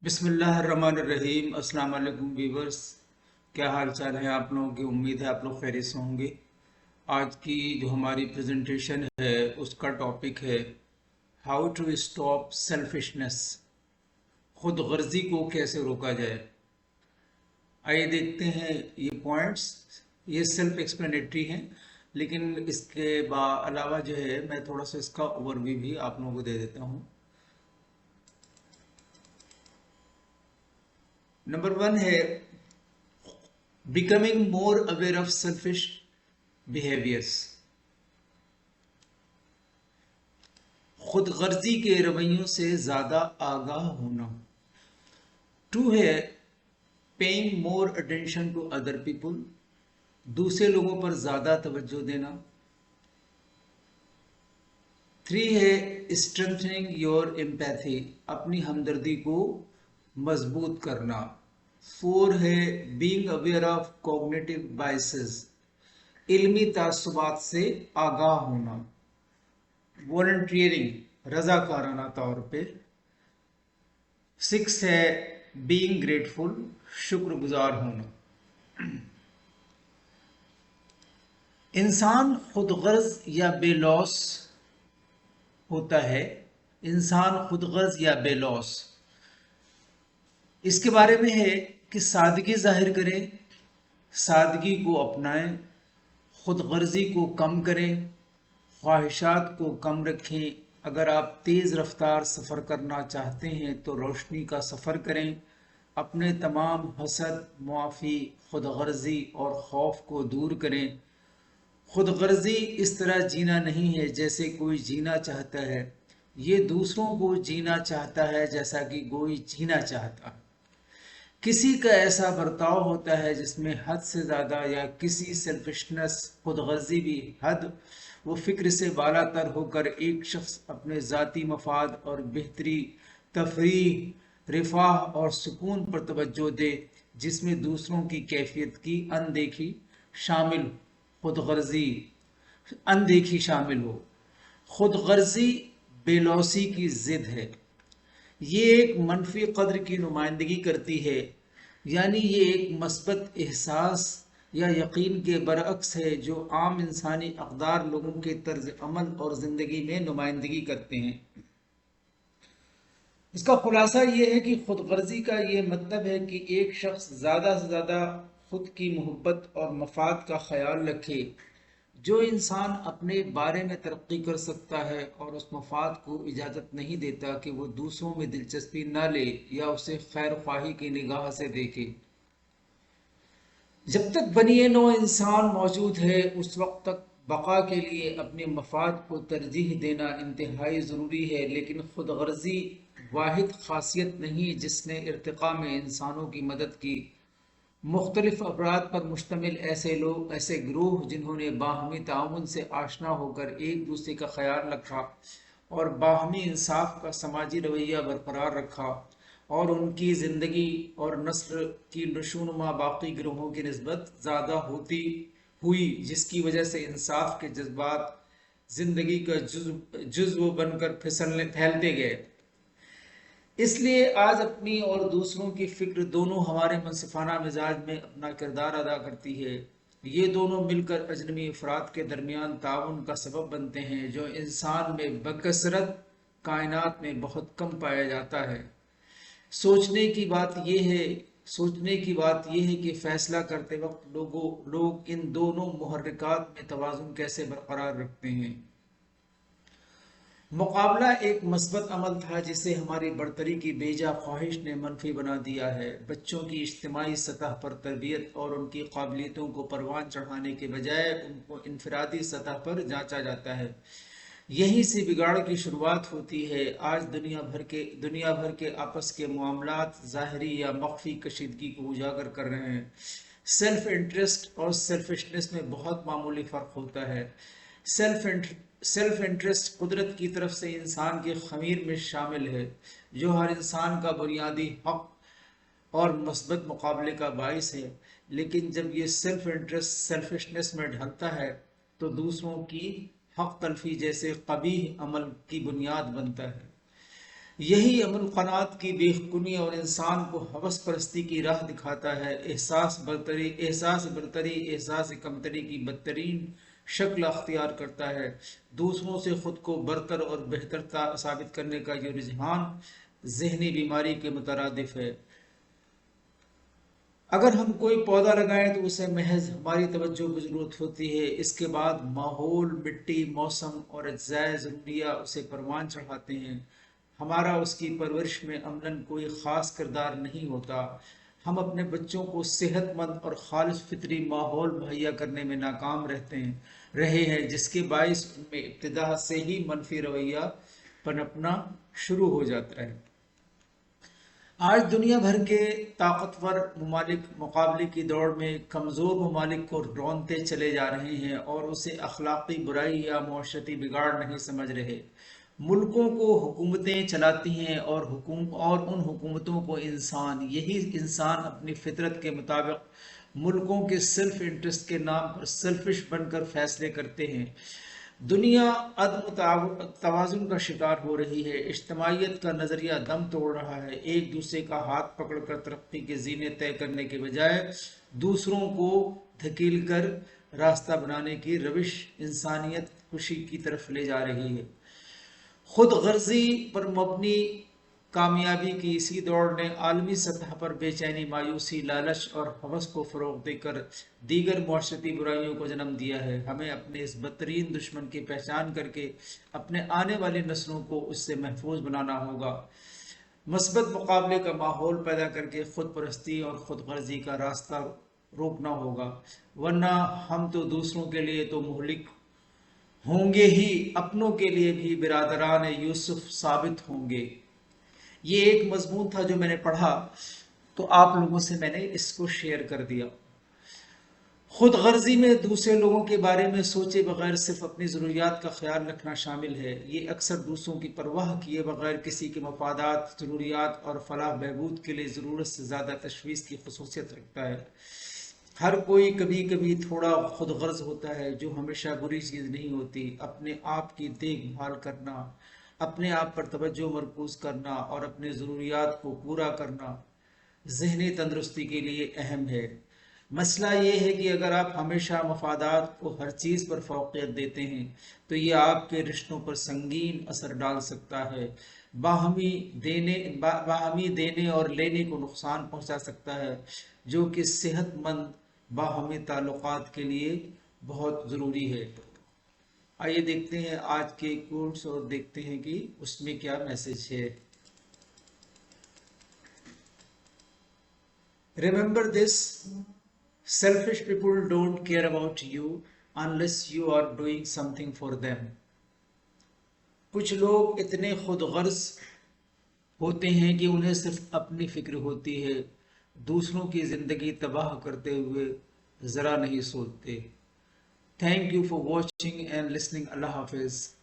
बिस्मिल्लाहिर्रहमानिर्रहीम। अस्सलाम वालेकुम व्यूवर्स, क्या हाल चाल है आप लोगों की। उम्मीद है आप लोग खैरियत से होंगे। आज की जो हमारी प्रेजेंटेशन है उसका टॉपिक है हाउ टू स्टॉप सेल्फिशनेस, खुद गर्जी को कैसे रोका जाए। आइए देखते हैं ये पॉइंट्स। ये सेल्फ एक्सप्लेनेटरी हैं, लेकिन इसके अलावा जो है मैं थोड़ा सा इसका ओवरव्यू भी आप लोगों को दे देता हूँ। नंबर वन है becoming more aware of selfish behaviours, खुद गर्जी के रवैयों से ज़्यादा आगाह होना। टू है paying more attention to other people, दूसरे लोगों पर ज़्यादा तवज्जो देना। थ्री है स्ट्रेंथनिंग योर एम्पैथी, अपनी हमदर्दी को मजबूत करना। फोर है being aware of cognitive biases, इल्मी तासुबात से आगाह होना। वॉलंटियरिंग, रजाकाराना तौर पे। सिक्स है बीइंग ग्रेटफुल, शुक्रगुजार होना। इंसान खुदगर्ज या बेलौस होता है। इंसान खुदगर्ज या बेलौस, इसके बारे में है कि सादगी जाहिर करें, सादगी को अपनाएं, खुदगर्जी को कम करें, ख्वाहिशात को कम रखें। अगर आप तेज़ रफ्तार सफ़र करना चाहते हैं तो रोशनी का सफ़र करें। अपने तमाम हसद, मुआफ़ी, खुदगर्जी और खौफ को दूर करें। खुदगर्जी इस तरह जीना नहीं है जैसे कोई जीना चाहता है, ये दूसरों को जीना चाहता है जैसा कि कोई जीना चाहता है। किसी का ऐसा बर्ताव होता है जिसमें हद से ज़्यादा या किसी सेल्फिशनेस, खुदगर्जी भी हद वो फिक्र से बालातर होकर एक शख्स अपने ज़ाती मफाद और बेहतरी, तफरीह, रिफाह और सुकून पर तवज्जो दे, जिसमें दूसरों की कैफियत की खुदगर्जी अनदेखी शामिल हो। खुदगर्जी बेलौसी की जिद है। ये एक मनफी कद्र की नुमाइंदगी करती है, यानी ये एक मस्बत एहसास या यकीन के बरअक्स है जो आम इंसानी अक़दार लोगों के तर्ज अमल और ज़िंदगी में नुमाइंदगी करते हैं। इसका खुलासा ये है कि खुदगर्जी का ये मतलब है कि एक शख्स ज़्यादा से ज़्यादा खुद की मोहब्बत और मफाद का ख्याल रखे। जो इंसान अपने बारे में तरक्की कर सकता है और उस मफाद को इजाज़त नहीं देता कि वो दूसरों में दिलचस्पी ना ले या उसे खैर ख्वाही की निगाह से देखे। जब तक बनी नौ इंसान मौजूद है उस वक्त तक बका के लिए अपने मफाद को तरजीह देना इंतहाई ज़रूरी है, लेकिन खुदगर्जी वाहिद खासियत नहीं जिसने इर्तिका में इंसानों की मदद की। मुख्तलिफ अफराद पर मुश्तमिल ऐसे लोग, ऐसे गिरोह जिन्होंने बाहमी ताउन से आशना होकर एक दूसरे का ख्याल रखा और बाहमी इंसाफ का समाजी रवैया बरकरार रखा, और उनकी ज़िंदगी और नस्ल की नशोनुमा बाकी गिरोहों की निस्बत ज़्यादा होती हुई, जिसकी वजह से इंसाफ के जज्बात ज़िंदगी का जुज़्व बनकर फैलते गए। इसलिए आज अपनी और दूसरों की फिक्र दोनों हमारे मुनसिफाना मिजाज में अपना किरदार अदा करती है। ये दोनों मिलकर अजनबी अफराद के दरमियान ताउन का सबब बनते हैं, जो इंसान में बकसरत कायनात में बहुत कम पाया जाता है। सोचने की बात यह है सोचने की बात यह है कि फैसला करते वक्त लोग इन दोनों मुहर्रिकात में तवाज़ुन कैसे बरकरार रखते हैं। मुकाबला एक मस्बत अमल था जिसे हमारी बढ़तरी की बेजा ख्वाहिश ने मनफी बना दिया है। बच्चों की इज्तिमाई सतह पर तरबियत और उनकी काबिलियतों को परवान चढ़ाने के बजाय उनको इनफरादी सतह पर जांचा जाता है। यहीं से बिगाड़ की शुरुआत होती है। आज दुनिया भर के आपस के मामलात ज़ाहरी या मख्फी कशीदगी को उजागर कर रहे हैं। सेल्फ इंटरेस्ट और सेल्फिशनेस में बहुत मामूली फ़र्क होता है। सेल्फ इंटरेस्ट कुदरत की तरफ से इंसान के खमीर में शामिल है, जो हर इंसान का बुनियादी हक और मस्बत मुकाबले का बाइस है। लेकिन जब ये सेल्फ इंटरेस्ट सेल्फिशनेस में ढलता है तो दूसरों की हक तलफी जैसे कबीह अमल की बुनियाद बनता है। یہی عمل قناعت کی بیخبنی اور انسان کو ہوس پرستی کی راہ دکھاتا ہے۔ احساس کمتری کی بدترین شکل اختیار کرتا ہے۔ دوسروں سے خود کو برتر اور بہتر ثابت کرنے کا یہ رجحان ذہنی بیماری کے مترادف ہے۔ اگر ہم کوئی پودا لگائیں تو اسے محض ہماری توجہ کی ضرورت ہوتی ہے، اس کے بعد ماحول، مٹی، موسم اور اجزاء ضروریہ اسے پروان چڑھاتے ہیں۔ ہمارا اس کی پرورش میں عملاً کوئی خاص کردار نہیں ہوتا۔ ہم اپنے بچوں کو صحت مند اور خالص فطری ماحول مہیا کرنے میں ناکام رہے ہیں، جس کے باعث ان میں ابتدا سے ہی منفی رویہ پنپنا شروع ہو جاتا ہے۔ آج دنیا بھر کے طاقتور ممالک مقابلے کی دوڑ میں کمزور ممالک کو رونتے چلے جا رہے ہیں اور اسے اخلاقی برائی یا معاشرتی بگاڑ نہیں سمجھ رہے۔ ملکوں کو حکومتیں چلاتی ہیں اور ان حکومتوں کو یہی انسان اپنی فطرت کے مطابق ملکوں کے سیلف انٹرسٹ کے نام پر سیلفش بن کر فیصلے کرتے ہیں۔ دنیا عدم توازن کا شکار ہو رہی ہے۔ اجتماعیت کا نظریہ دم توڑ رہا ہے۔ ایک دوسرے کا ہاتھ پکڑ کر ترقی کے زینے طے کرنے کے بجائے دوسروں کو دھکیل کر راستہ بنانے کی روش انسانیت کشی کی طرف لے جا رہی ہے۔ خود غرضی پر مبنی کامیابی کی اسی دوڑ نے عالمی سطح پر بے چینی، مایوسی، لالچ اور ہوس کو فروغ دے کر دیگر معاشرتی برائیوں کو جنم دیا ہے۔ ہمیں اپنے اس بدترین دشمن کی پہچان کر کے اپنے آنے والی نسلوں کو اس سے محفوظ بنانا ہوگا۔ مثبت مقابلے کا ماحول پیدا کر کے خود پرستی اور خود غرضی کا راستہ روکنا ہوگا، ورنہ ہم تو دوسروں کے لیے تو مہلک ہوں گے ہی، اپنوں کے لیے بھی برادران یوسف ثابت ہوں گے۔ یہ ایک مضمون تھا جو میں نے پڑھا تو آپ لوگوں سے میں نے اس کو شیئر کر دیا۔ خود غرضی میں دوسرے لوگوں کے بارے میں سوچے بغیر صرف اپنی ضروریات کا خیال رکھنا شامل ہے۔ یہ اکثر دوسروں کی پرواہ کیے بغیر کسی کے مفادات، ضروریات اور فلاح بہبود کے لیے ضرورت سے زیادہ تشویش کی خصوصیت رکھتا ہے۔ ہر کوئی کبھی کبھی تھوڑا خود غرض ہوتا ہے، جو ہمیشہ بری چیز نہیں ہوتی۔ اپنے آپ کی دیکھ بھال کرنا، اپنے آپ پر توجہ مرکوز کرنا اور اپنے ضروریات کو پورا کرنا ذہنی تندرستی کے لیے اہم ہے۔ مسئلہ یہ ہے کہ اگر آپ ہمیشہ مفادات کو ہر چیز پر فوقیت دیتے ہیں تو یہ آپ کے رشتوں پر سنگین اثر ڈال سکتا ہے، باہمی دینے اور لینے کو نقصان پہنچا سکتا ہے، جو کہ صحت مند باہمی تعلقات کے لیے بہت ضروری ہے۔ آئیے دیکھتے ہیں آج کے کوٹس اور دیکھتے ہیں کہ اس میں کیا میسج ہے۔ Remember this, selfish people don't care about you unless you are doing something for them. کچھ لوگ اتنے خود غرض ہوتے ہیں کہ انہیں صرف اپنی فکر ہوتی ہے، دوسروں کی زندگی تباہ کرتے ہوئے ذرا نہیں سوچتے۔ Thank you for watching and listening. اللہ حافظ۔